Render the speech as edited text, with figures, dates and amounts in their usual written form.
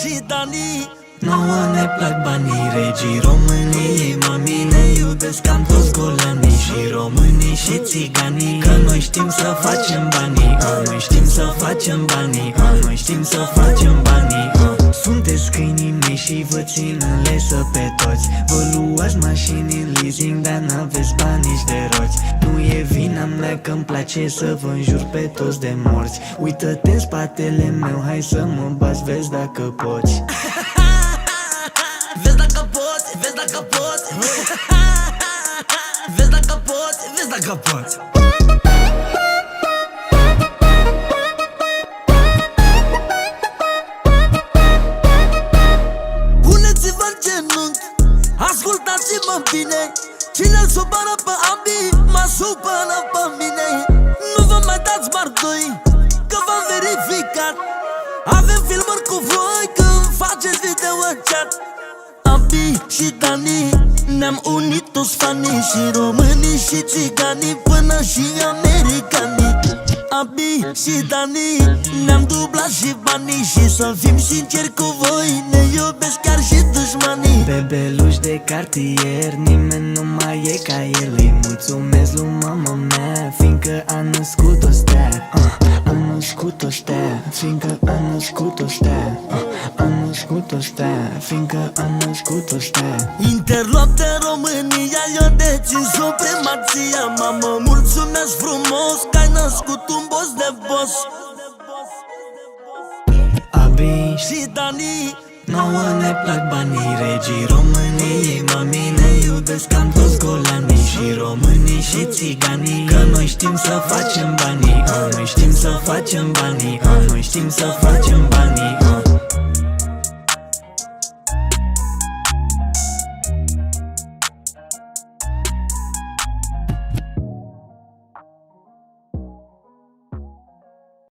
și Dani. Nouă ne plac banii, regii României. Mami, ne iubesc cam toți golanii și românii și țiganii. Că noi știm să facem banii, noi știm să facem banii, noi știm să facem banii. Sunteți câinii mei și vă țin în lesă pe toți. Vă luați mașini în leasing, dar n-aveți bani nici de roți. Nu e vina mea că-mi place să vă înjur pe toți de morți. Uită-te în spatele meu, hai să mă bați, vezi dacă poți. Vezi dacă poți, vezi dacă poți. Vezi dacă poți, vezi dacă poți. Puneți-vă în genunchi, ascultați-mă bine. Cine-l supără pe ambii, mă supără pe mine. Nu vă mai dați mardoi, că v-am verificat. Avem filmări cu voi când faceți video în chat. Abi și Dani, ne-am unit toți fanii, și românii și țiganii, până și americanii. Abi și Dani, ne-am dublat și banii, și să fim sinceri cu voi, ne iubesc chiar și dușmanii. Pe beluși de cartier, nimeni nu mai e ca el. Îi mulțumesc lui mama mea, fiindcă a născut-o stea. A născut-o stea, fiindcă a născut-o stea. A născut-o stea, fiindcă a născut-o stea. Interlop de România, eu dețin supremația. Mamă, mulțumesc frumos că ai născut un boss de boss. Abi Și Dani, nouă ne plac banii, regii României. Mami, ne iubesc cam toți golanii și românii și țiganii. Că noi știm să facem banii, noi știm să facem banii, noi știm să facem banii.